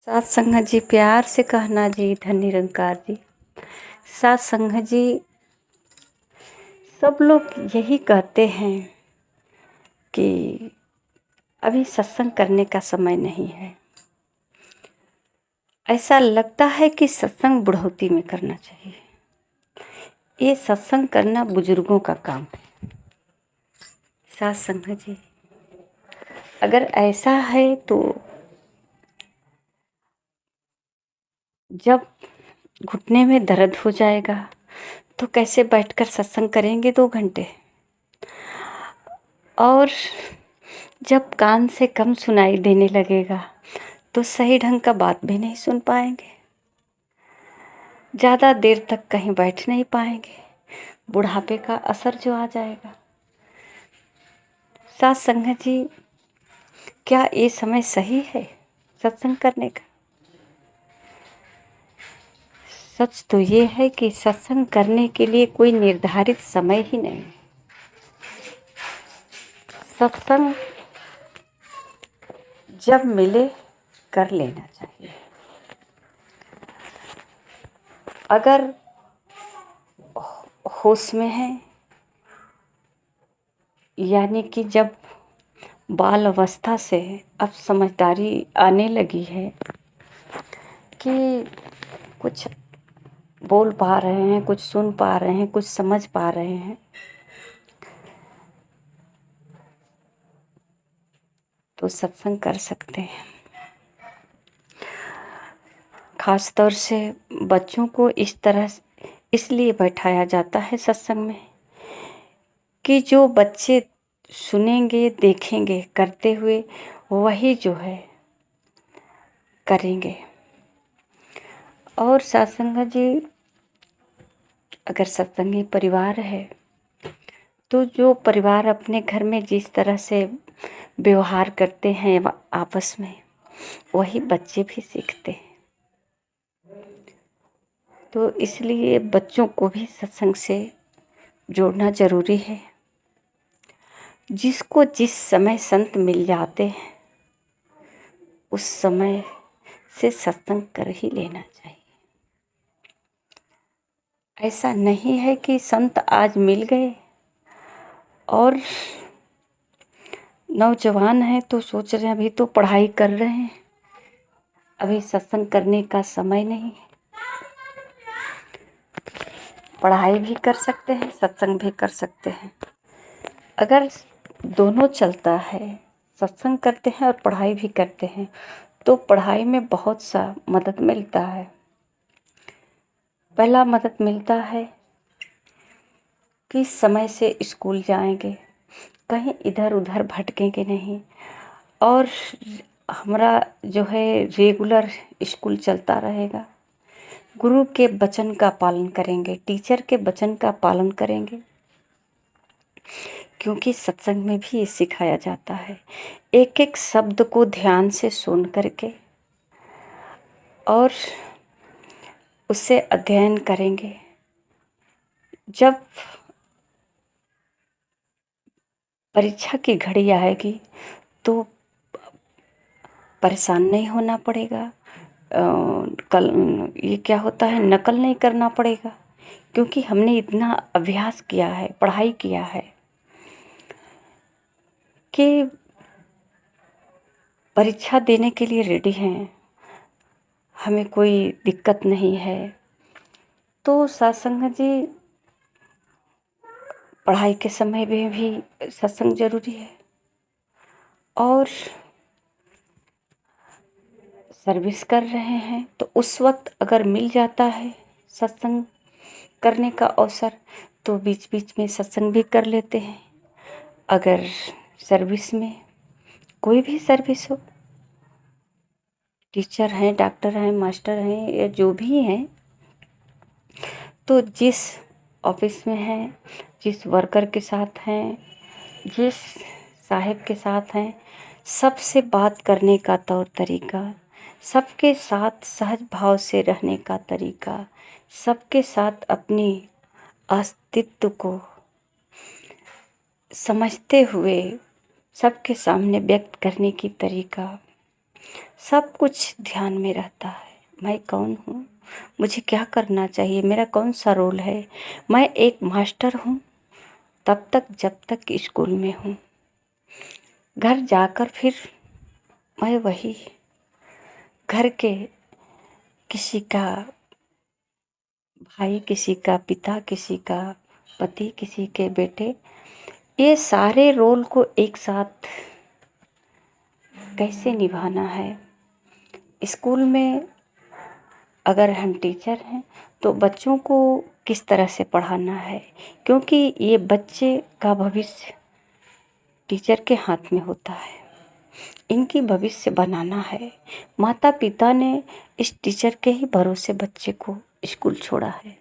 सात संगत जी, प्यार से कहना जी, धन निरंकार जी। सात संगत जी, सब लोग यही कहते हैं कि अभी सत्संग करने का समय नहीं है। ऐसा लगता है कि सत्संग बुढ़ौती में करना चाहिए। ये सत्संग करना बुजुर्गों का काम है। सात संगत जी, अगर ऐसा है तो जब घुटने में दर्द हो जाएगा तो कैसे बैठकर सत्संग करेंगे 2 घंटे। और जब कान से कम सुनाई देने लगेगा तो सही ढंग का बात भी नहीं सुन पाएंगे, ज़्यादा देर तक कहीं बैठ नहीं पाएंगे, बुढ़ापे का असर जो आ जाएगा। सात संगत जी, क्या ये समय सही है सत्संग करने का? सच तो ये है कि सत्संग करने के लिए कोई निर्धारित समय ही नहीं। सत्संग जब मिले कर लेना चाहिए। अगर होश में है, यानी कि जब बाल अवस्था से अब समझदारी आने लगी है कि कुछ बोल पा रहे हैं, कुछ सुन पा रहे हैं, कुछ समझ पा रहे हैं, तो सत्संग कर सकते हैं। खास तौर से बच्चों को इस तरह इसलिए बैठाया जाता है सत्संग में कि जो बच्चे सुनेंगे, देखेंगे करते हुए, वही जो है करेंगे। और सत्संग जी, अगर सत्संगी परिवार है तो जो परिवार अपने घर में जिस तरह से व्यवहार करते हैं आपस में, वही बच्चे भी सीखते हैं। तो इसलिए बच्चों को भी सत्संग से जोड़ना जरूरी है। जिसको जिस समय संत मिल जाते हैं उस समय से सत्संग कर ही लेना चाहिए। ऐसा नहीं है कि संत आज मिल गए और नौजवान हैं तो सोच रहे हैं अभी तो पढ़ाई कर रहे हैं, अभी सत्संग करने का समय नहीं है। पढ़ाई भी कर सकते हैं, सत्संग भी कर सकते हैं। अगर दोनों चलता है, सत्संग करते हैं और पढ़ाई भी करते हैं, तो पढ़ाई में बहुत सा मदद मिलता है। पहला मदद मिलता है कि समय से स्कूल जाएंगे, कहीं इधर उधर भटकेंगे नहीं, और हमारा जो है रेगुलर स्कूल चलता रहेगा। गुरु के वचन का पालन करेंगे, टीचर के वचन का पालन करेंगे, क्योंकि सत्संग में भी ये सिखाया जाता है। एक एक शब्द को ध्यान से सुन करके और उससे अध्ययन करेंगे। जब परीक्षा की घड़ी आएगी तो परेशान नहीं होना पड़ेगा। कल ये क्या होता है, नकल नहीं करना पड़ेगा, क्योंकि हमने इतना अभ्यास किया है, पढ़ाई किया है कि परीक्षा देने के लिए रेडी हैं, हमें कोई दिक्कत नहीं है। तो सत्संग जी, पढ़ाई के समय में भी सत्संग जरूरी है, और सर्विस कर रहे हैं तो उस वक्त अगर मिल जाता है सत्संग करने का अवसर तो बीच बीच में सत्संग भी कर लेते हैं। अगर सर्विस में, कोई भी सर्विस हो, टीचर हैं, डॉक्टर हैं, मास्टर हैं, या जो भी हैं, तो जिस ऑफिस में हैं, जिस वर्कर के साथ हैं, जिस साहिब के साथ हैं, सबसे बात करने का तौर तरीका, सबके साथ सहज भाव से रहने का तरीका, सबके साथ अपनी अस्तित्व को समझते हुए सबके सामने व्यक्त करने की तरीका, सब कुछ ध्यान में रहता है। मैं कौन हूँ, मुझे क्या करना चाहिए, मेरा कौन सा रोल है। मैं एक मास्टर हूँ तब तक जब तक स्कूल में हूँ। घर जाकर फिर मैं वही घर के किसी का भाई, किसी का पिता, किसी का पति, किसी के बेटे, ये सारे रोल को एक साथ कैसे निभाना है। स्कूल में अगर हम टीचर हैं तो बच्चों को किस तरह से पढ़ाना है, क्योंकि ये बच्चे का भविष्य टीचर के हाथ में होता है। इनकी भविष्य बनाना है। माता पिता ने इस टीचर के ही भरोसे बच्चे को स्कूल छोड़ा है।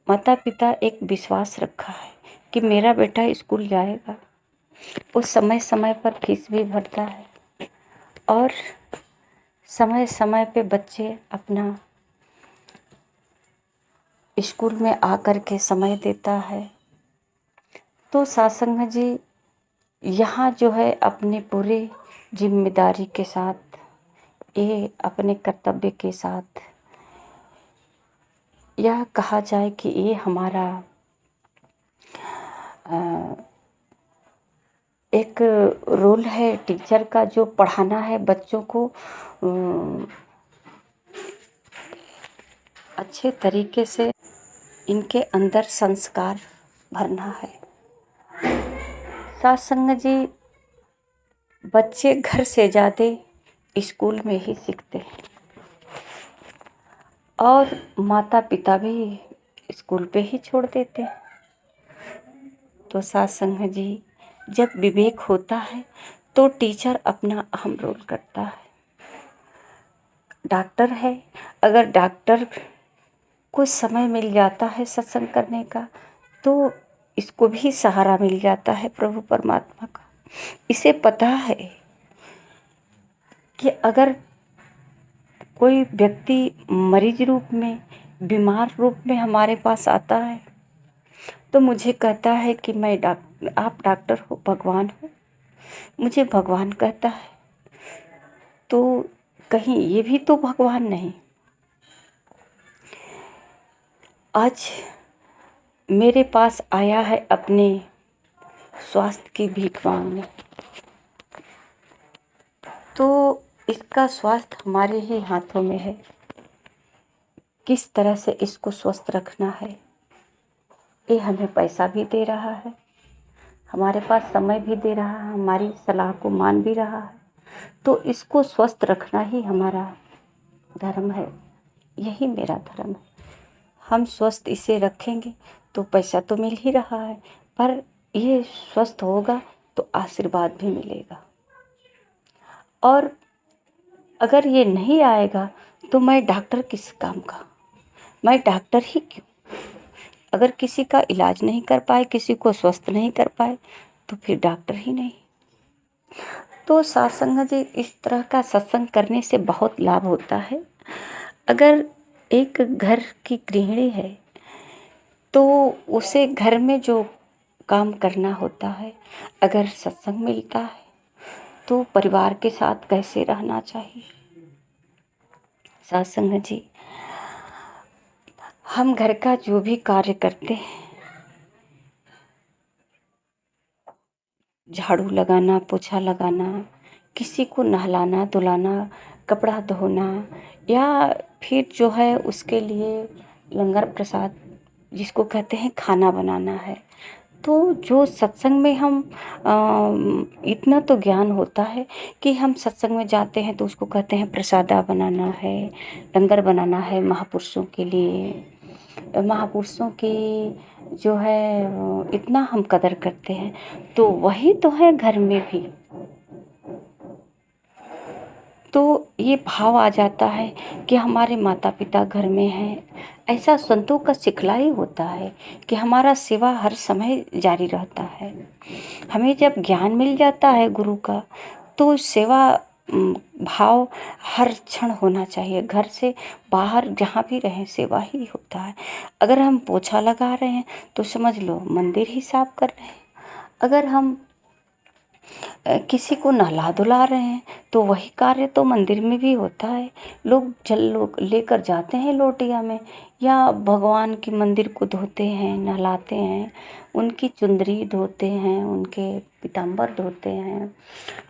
माता पिता एक विश्वास रखा है कि मेरा बेटा स्कूल जाएगा। वो समय समय पर फीस भी भरता है और समय समय पे बच्चे अपना स्कूल में आकर के समय देता है। तो सत्संग जी यहाँ जो है अपने पूरे जिम्मेदारी के साथ, ये अपने कर्तव्य के साथ, यह कहा जाए कि ये हमारा एक रोल है टीचर का, जो पढ़ाना है बच्चों को, अच्छे तरीके से इनके अंदर संस्कार भरना है। सत्संग जी बच्चे घर से ज़्यादा स्कूल में ही सीखते हैं और माता पिता भी स्कूल पे ही छोड़ देते हैं। तो सत्संग जी जब विवेक होता है तो टीचर अपना अहम रोल करता है। डॉक्टर है, अगर डॉक्टर को समय मिल जाता है सत्संग करने का तो इसको भी सहारा मिल जाता है प्रभु परमात्मा का। इसे पता है कि अगर कोई व्यक्ति मरीज रूप में, बीमार रूप में हमारे पास आता है तो मुझे कहता है कि आप डॉक्टर हो, भगवान हो, मुझे भगवान कहता है, तो कहीं ये भी तो भगवान नहीं। आज मेरे पास आया है अपने स्वास्थ्य की भीख मांगने, तो इसका स्वास्थ्य हमारे ही हाथों में है। किस तरह से इसको स्वस्थ रखना है, ये हमें पैसा भी दे रहा है, हमारे पास समय भी दे रहा है, हमारी सलाह को मान भी रहा है। तो इसको स्वस्थ रखना ही हमारा धर्म है, यही मेरा धर्म है। हम स्वस्थ इसे रखेंगे तो पैसा तो मिल ही रहा है, पर ये स्वस्थ होगा तो आशीर्वाद भी मिलेगा। और अगर ये नहीं आएगा तो मैं डॉक्टर किस काम का, मैं डॉक्टर ही क्यों। अगर किसी का इलाज नहीं कर पाए, किसी को स्वस्थ नहीं कर पाए तो फिर डॉक्टर ही नहीं। तो सत्संग जी इस तरह का सत्संग करने से बहुत लाभ होता है। अगर एक घर की गृहिणी है तो उसे घर में जो काम करना होता है, अगर सत्संग मिलता है तो परिवार के साथ कैसे रहना चाहिए। सत्संग जी हम घर का जो भी कार्य करते हैं, झाड़ू लगाना, पोछा लगाना, किसी को नहलाना धुलाना, कपड़ा धोना, या फिर जो है उसके लिए लंगर प्रसाद जिसको कहते हैं खाना बनाना है, तो जो सत्संग में हम इतना तो ज्ञान होता है कि हम सत्संग में जाते हैं तो उसको कहते हैं प्रसादा बनाना है, लंगर बनाना है महापुरुषों के लिए। महापुरुषों की जो है इतना हम कदर करते हैं, तो वही तो है घर में भी। तो ये भाव आ जाता है कि हमारे माता पिता घर में हैं। ऐसा संतों का सिखलाई होता है कि हमारा सेवा हर समय जारी रहता है। हमें जब ज्ञान मिल जाता है गुरु का तो सेवा भाव हर क्षण होना चाहिए। घर से बाहर जहाँ भी रहें सेवा ही होता है। अगर हम पोछा लगा रहे हैं तो समझ लो मंदिर ही साफ कर रहे हैं। अगर हम किसी को नहला धुला रहे हैं तो वही कार्य तो मंदिर में भी होता है। लोग लेकर जाते हैं लोटिया में, या भगवान की मंदिर को धोते हैं, नहलाते हैं, उनकी चुंदरी धोते हैं, उनके पीताम्बर धोते हैं,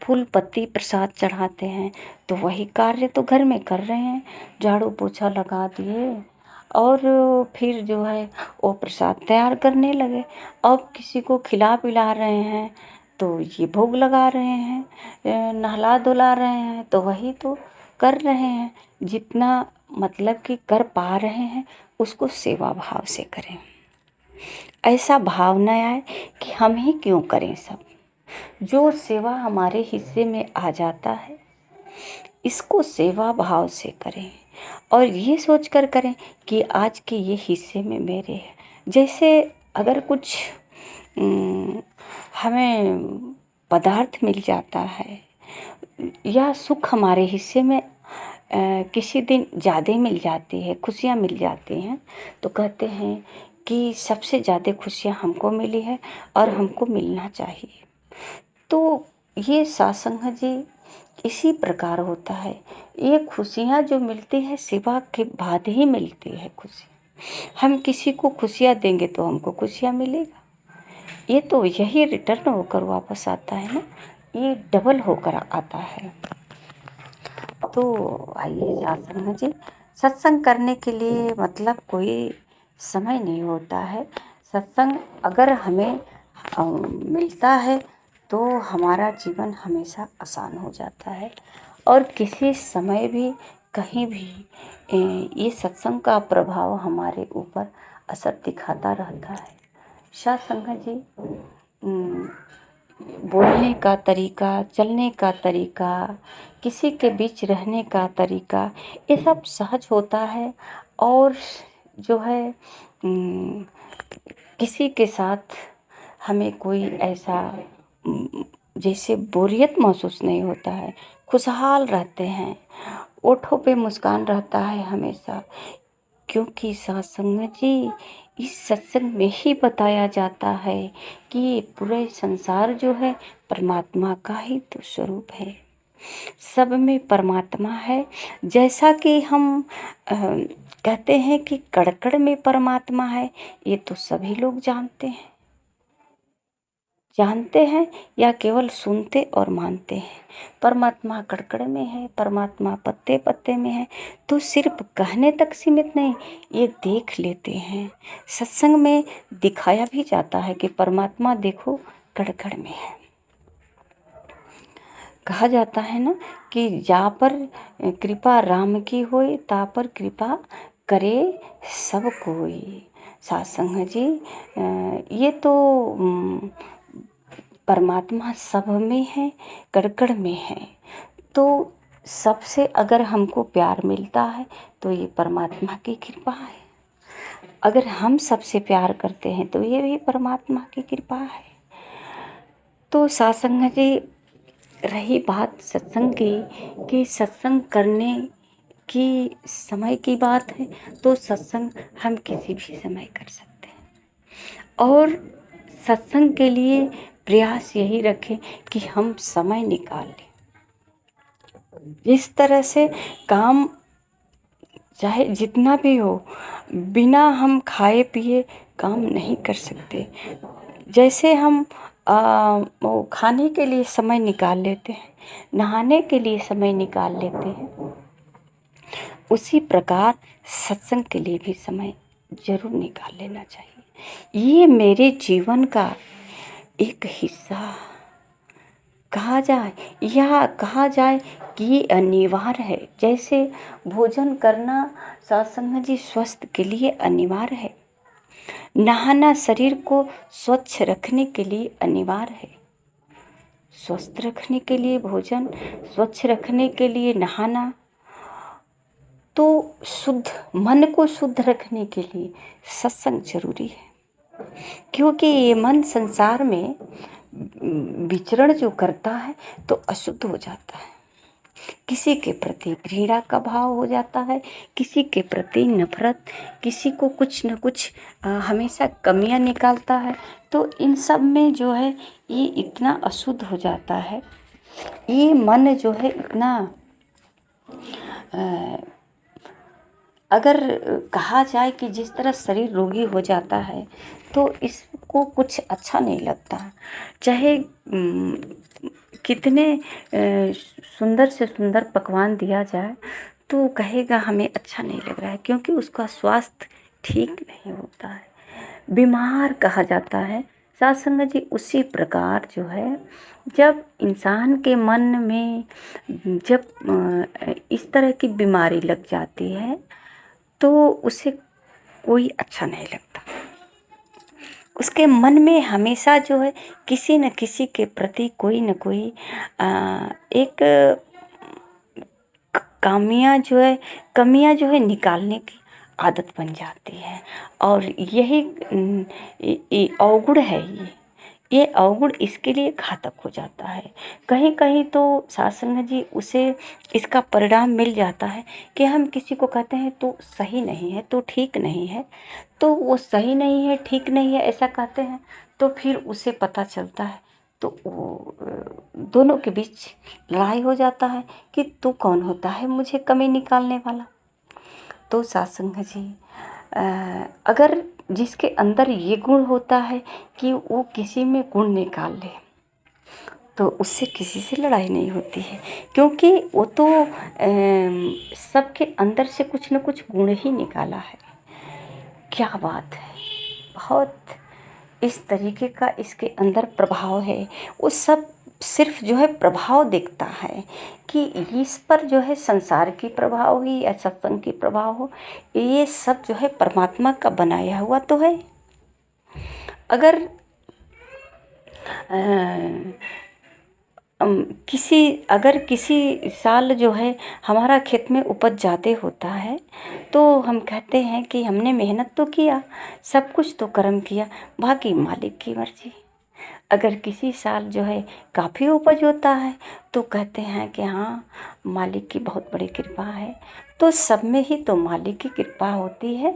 फूल पत्ती प्रसाद चढ़ाते हैं। तो वही कार्य तो घर में कर रहे हैं, झाड़ू पोछा लगा दिए और फिर जो है वो प्रसाद तैयार करने लगे। अब किसी को खिला पिला रहे हैं तो ये भोग लगा रहे हैं, नहला धुला रहे हैं, तो वही तो कर रहे हैं। जितना मतलब कि कर पा रहे हैं उसको सेवा भाव से करें। ऐसा भाव न आए कि हम ही क्यों करें सब। जो सेवा हमारे हिस्से में आ जाता है इसको सेवा भाव से करें और ये सोच कर करें कि आज के ये हिस्से में मेरे है। जैसे अगर कुछ हमें पदार्थ मिल जाता है या सुख हमारे हिस्से में किसी दिन ज़्यादा मिल जाती है, खुशियाँ मिल जाती हैं, तो कहते हैं कि सबसे ज़्यादा खुशियाँ हमको मिली है और हमको मिलना चाहिए। तो ये सत्संग जी इसी प्रकार होता है। ये खुशियाँ जो मिलती है सेवा के बाद ही मिलती है खुशी। हम किसी को खुशियाँ देंगे तो हमको खुशियाँ मिलेगा। ये तो यही रिटर्न होकर वापस आता है ना, ये डबल होकर आता है। तो आइए सत्संग जी, सत्संग करने के लिए मतलब कोई समय नहीं होता है। सत्संग अगर हमें मिलता है तो हमारा जीवन हमेशा आसान हो जाता है और किसी समय भी कहीं भी ये सत्संग का प्रभाव हमारे ऊपर असर दिखाता रहता है। सत्संग जी बोलने का तरीका, चलने का तरीका, किसी के बीच रहने का तरीका, ये सब सहज होता है और जो है किसी के साथ हमें कोई ऐसा जैसे बोरियत महसूस नहीं होता है। खुशहाल रहते हैं, ओठों पे मुस्कान रहता है हमेशा, क्योंकि सत्संग जी इस सत्संग में ही बताया जाता है कि ये पूरे संसार जो है परमात्मा का ही तो स्वरूप है। सब में परमात्मा है। जैसा कि हम कहते हैं कि कड़-कड़ में परमात्मा है, ये तो सभी लोग जानते हैं या केवल सुनते और मानते हैं। परमात्मा कड़-कड़ में है, परमात्मा पत्ते-पत्ते में है, तो सिर्फ कहने तक सीमित नहीं, ये देख लेते हैं। सत्संग में दिखाया भी जाता है कि परमात्मा देखो कड़-कड़ में है। कहा जाता है ना कि जा पर कृपा राम की होई, ता पर कृपा करे सब कोई। सत्संग जी ये तो परमात्मा सब में है, कड़-कड़ में है। तो सबसे अगर हमको प्यार मिलता है तो ये परमात्मा की कृपा है। अगर हम सबसे प्यार करते हैं तो ये भी परमात्मा की कृपा है। तो सत्संग जी रही बात सत्संग की कि सत्संग करने की समय की बात है, तो सत्संग हम किसी भी समय कर सकते हैं और सत्संग के लिए प्रयास यही रखें कि हम समय निकाल लें। जिस तरह से काम चाहे जितना भी हो, बिना हम खाए पिए काम नहीं कर सकते। जैसे हम वो खाने के लिए समय निकाल लेते हैं, नहाने के लिए समय निकाल लेते हैं, उसी प्रकार सत्संग के लिए भी समय ज़रूर निकाल लेना चाहिए। ये मेरे जीवन का एक हिस्सा कहा जाए या कहा जाए कि ये अनिवार्य है। जैसे भोजन करना सत्संग जी स्वास्थ्य के लिए अनिवार्य है, नहाना शरीर को स्वच्छ रखने के लिए अनिवार्य है। स्वस्थ रखने के लिए भोजन, स्वच्छ रखने के लिए नहाना, तो शुद्ध मन को शुद्ध रखने के लिए सत्संग जरूरी है। क्योंकि ये मन संसार में विचरण जो करता है तो अशुद्ध हो जाता है। किसी के प्रति घृणा का भाव हो जाता है, किसी के प्रति नफरत, किसी को कुछ न कुछ हमेशा कमियां निकालता है। तो इन सब में जो है ये इतना अशुद्ध हो जाता है, ये मन जो है इतना अगर कहा जाए कि जिस तरह शरीर रोगी हो जाता है तो इसको कुछ अच्छा नहीं लगता। चाहे कितने सुंदर से सुंदर पकवान दिया जाए तो कहेगा हमें अच्छा नहीं लग रहा है, क्योंकि उसका स्वास्थ्य ठीक नहीं होता है, बीमार कहा जाता है। साथ संगत जी उसी प्रकार जो है जब इंसान के मन में जब इस तरह की बीमारी लग जाती है तो उसे कोई अच्छा नहीं लगता। उसके मन में हमेशा जो है किसी न किसी के प्रति कोई न कोई एक कमियां जो है निकालने की आदत बन जाती है। और यही अवगुण है, ये अवगुण इसके लिए घातक हो जाता है। कहीं कहीं तो सासंग जी उसे इसका परिणाम मिल जाता है कि हम किसी को कहते हैं तो सही नहीं है, तो ठीक नहीं है, तो वो सही नहीं है, ठीक नहीं है ऐसा कहते हैं, तो फिर उसे पता चलता है तो वो दोनों के बीच लड़ाई हो जाता है कि तू कौन होता है मुझे कमी निकालने वाला। तो सासंग जी अगर जिसके अंदर ये गुण होता है कि वो किसी में गुण निकाल ले तो उससे किसी से लड़ाई नहीं होती है, क्योंकि वो तो सबके अंदर से कुछ न कुछ गुण ही निकाला है। क्या बात है, बहुत इस तरीके का इसके अंदर प्रभाव है। वो सब सिर्फ जो है प्रभाव दिखता है कि इस पर जो है संसार की प्रभाव हो या सत्संग की प्रभाव हो, ये सब जो है परमात्मा का बनाया हुआ तो है। अगर किसी साल जो है हमारा खेत में उपज ज़्यादा होता है तो हम कहते हैं कि हमने मेहनत तो किया, सब कुछ तो कर्म किया, बाकी मालिक की मर्जी। अगर किसी साल जो है काफ़ी उपज होता है तो कहते हैं कि हाँ मालिक की बहुत बड़ी कृपा है। तो सब में ही तो मालिक की कृपा होती है।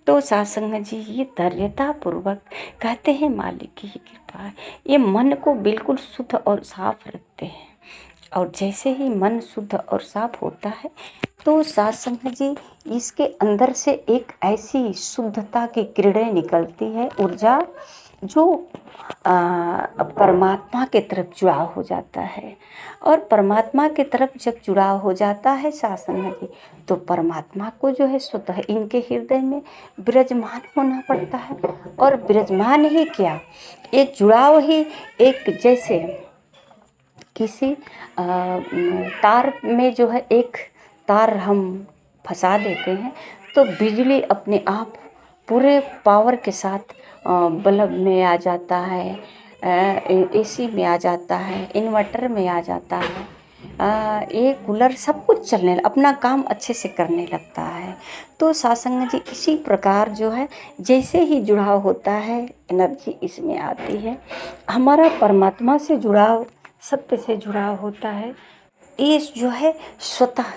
तो सासंग जी ये धैर्यता पूर्वक कहते हैं मालिक की ही कृपा है। ये मन को बिल्कुल शुद्ध और साफ रखते हैं, और जैसे ही मन शुद्ध और साफ होता है तो सासंग जी इसके अंदर से एक ऐसी शुद्धता की किरणें निकलती है, ऊर्जा जो परमात्मा के तरफ जुड़ाव हो जाता है। और परमात्मा के तरफ जब जुड़ाव हो जाता है सासंग जी तो परमात्मा को जो है स्वतः इनके हृदय में विराजमान होना पड़ता है। और विराजमान ही क्या, ये जुड़ाव ही एक जैसे किसी तार में जो है एक तार हम फंसा देते हैं तो बिजली अपने आप पूरे पावर के साथ बल्ब में आ जाता है, एसी में आ जाता है, इन्वर्टर में आ जाता है, ये कूलर सब कुछ चलने अपना काम अच्छे से करने लगता है। तो सासंग जी इसी प्रकार जो है जैसे ही जुड़ाव होता है एनर्जी इसमें आती है। हमारा परमात्मा से जुड़ाव, सत्य से जुड़ाव होता है, ये जो है स्वतः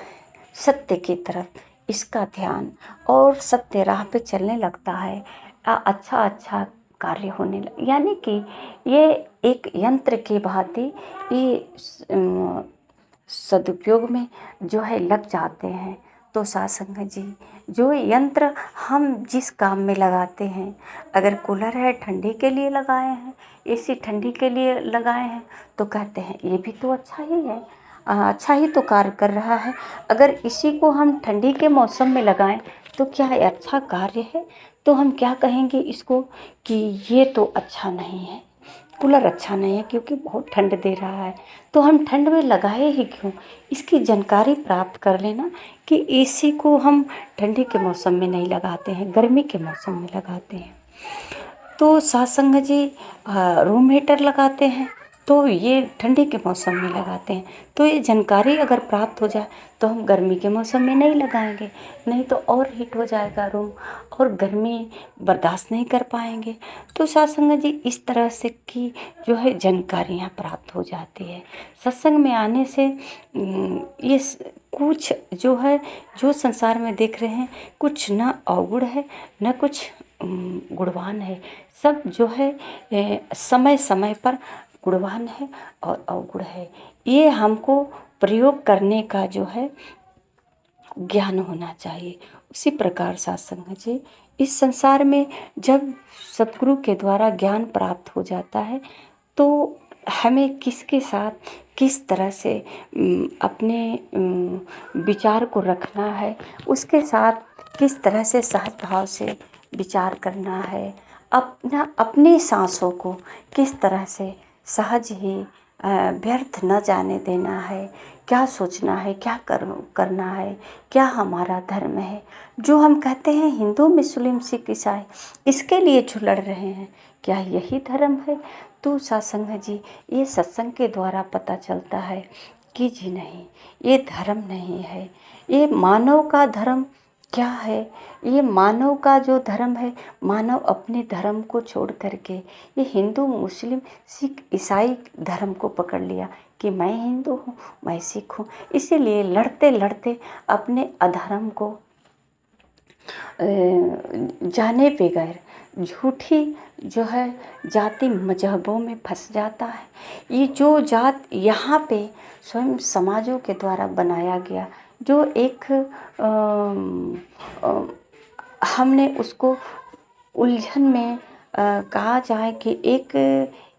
सत्य की तरफ इसका ध्यान और सत्य राह पे चलने लगता है। अच्छा कार्य होने यानी कि ये एक यंत्र की भांति ये सदुपयोग में जो है लग जाते हैं। तो सासंग जी जो यंत्र हम जिस काम में लगाते हैं, अगर कूलर है ठंडी के लिए लगाए हैं, एसी ठंडी के लिए लगाए हैं, तो कहते हैं ये भी तो अच्छा ही है, अच्छा ही तो कार्य कर रहा है। अगर इसी को हम ठंडी के मौसम में लगाएं तो क्या अच्छा कार्य है, तो हम क्या कहेंगे इसको कि ये तो अच्छा नहीं है, कूलर अच्छा नहीं है क्योंकि बहुत ठंड दे रहा है। तो हम ठंड में लगाए ही क्यों, इसकी जानकारी प्राप्त कर लेना कि एसी को हम ठंडी के मौसम में नहीं लगाते हैं, गर्मी के मौसम में लगाते हैं। तो सासंग जी रूम हीटर लगाते हैं तो ये ठंडी के मौसम में लगाते हैं। तो ये जानकारी अगर प्राप्त हो जाए तो हम गर्मी के मौसम में नहीं लगाएंगे, नहीं तो और हीट हो जाएगा रूम और गर्मी बर्दाश्त नहीं कर पाएंगे। तो साथ संगत जी इस तरह से की जो है जानकारियाँ प्राप्त हो जाती है। सत्संग में आने से ये कुछ जो है, जो संसार में देख रहे हैं, कुछ न अवगुण है न कुछ गुणवान है। सब जो है समय समय पर गुणवान है और अवगुण है। ये हमको प्रयोग करने का जो है ज्ञान होना चाहिए। उसी प्रकार सत्संग जी इस संसार में जब सतगुरु के द्वारा ज्ञान प्राप्त हो जाता है तो हमें किसके साथ किस तरह से अपने विचार को रखना है, उसके साथ किस तरह से सहज भाव से विचार करना है, अपनी सांसों को किस तरह से सहज ही व्यर्थ न जाने देना है, क्या सोचना है, क्या करना है, क्या हमारा धर्म है। जो हम कहते हैं हिंदू मुस्लिम सिख ईसाई, इसके लिए जो लड़ रहे हैं, क्या यही धर्म है? तो सत्संग जी ये सत्संग के द्वारा पता चलता है कि जी नहीं, ये धर्म नहीं है। ये मानव का धर्म क्या है? ये मानव का जो धर्म है, मानव अपने धर्म को छोड़ करके ये हिंदू मुस्लिम सिख ईसाई धर्म को पकड़ लिया कि मैं हिंदू हूँ, मैं सिख हूँ। इसीलिए लड़ते लड़ते अपने अधर्म को जाने बगैर झूठी जो है जाति मजहबों में फंस जाता है। ये जो जात यहाँ पे स्वयं समाजों के द्वारा बनाया गया, जो एक हमने उसको उलझन में कहा जाए कि एक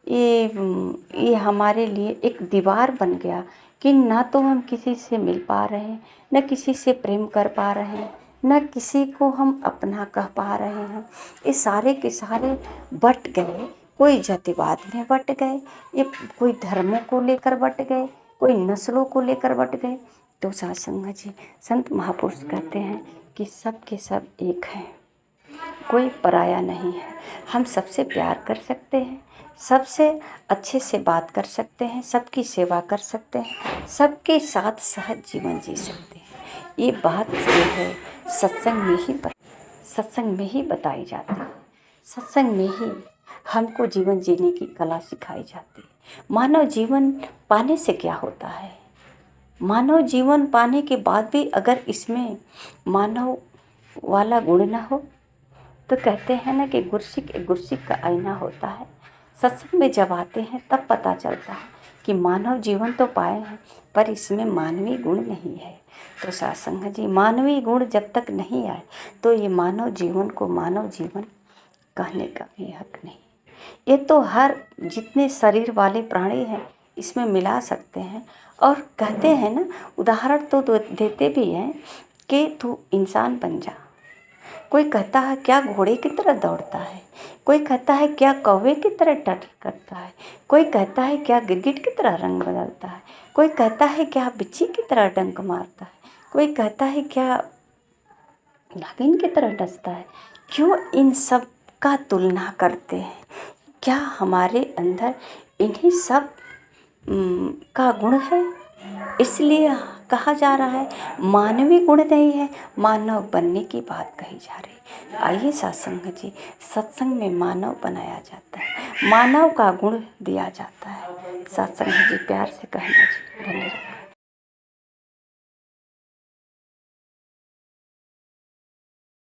ये हमारे लिए एक दीवार बन गया कि ना तो हम किसी से मिल पा रहे हैं, न किसी से प्रेम कर पा रहे हैं, न किसी को हम अपना कह पा रहे हैं। ये सारे के सारे बट गए, कोई जातिवाद में बट गए, ये कोई धर्मों को लेकर बट गए, कोई नस्लों को लेकर बट गए। तो सत्संग जी संत महापुरुष कहते हैं कि सब के सब एक हैं, कोई पराया नहीं है। हम सबसे प्यार कर सकते हैं, सबसे अच्छे से बात कर सकते हैं, सबकी सेवा कर सकते हैं, सबके साथ सहज जीवन जी सकते हैं। ये बात जो है सत्संग में ही बताई जाती है। सत्संग में ही हमको जीवन जीने की कला सिखाई जाती है। मानव जीवन पाने से क्या होता है? मानव जीवन पाने के बाद भी अगर इसमें मानव वाला गुण ना हो तो कहते हैं ना कि गुरसिक का आईना होता है। सत्संग में जब आते हैं तब पता चलता है कि मानव जीवन तो पाए हैं पर इसमें मानवीय गुण नहीं है। तो सत्संग जी मानवीय गुण जब तक नहीं आए तो ये मानव जीवन को मानव जीवन कहने का भी हक नहीं। ये तो हर जितने शरीर वाले प्राणी हैं इसमें मिला सकते हैं। और कहते हैं ना, उदाहरण तो देते भी हैं कि तू इंसान बन जा। कोई कहता है क्या घोड़े की तरह दौड़ता है, कोई कहता है क्या कौवे की तरह टट करता है, कोई कहता है क्या गिरगिट की तरह रंग बदलता है, कोई कहता है क्या बिच्छी की तरह डंक मारता है, कोई कहता है क्या नागिन की तरह डसता है। क्यों इन सब का तुलना करते हैं? क्या हमारे अंदर इन्हीं सब का गुण है? इसलिए कहा जा रहा है मानवीय गुण नहीं है, मानव बनने की बात कही जा रही है। आइए सत्संग जी, सत्संग में मानव बनाया जाता है, मानव का गुण दिया जाता है। सत्संग जी प्यार से कहना जी। धन्यवाद।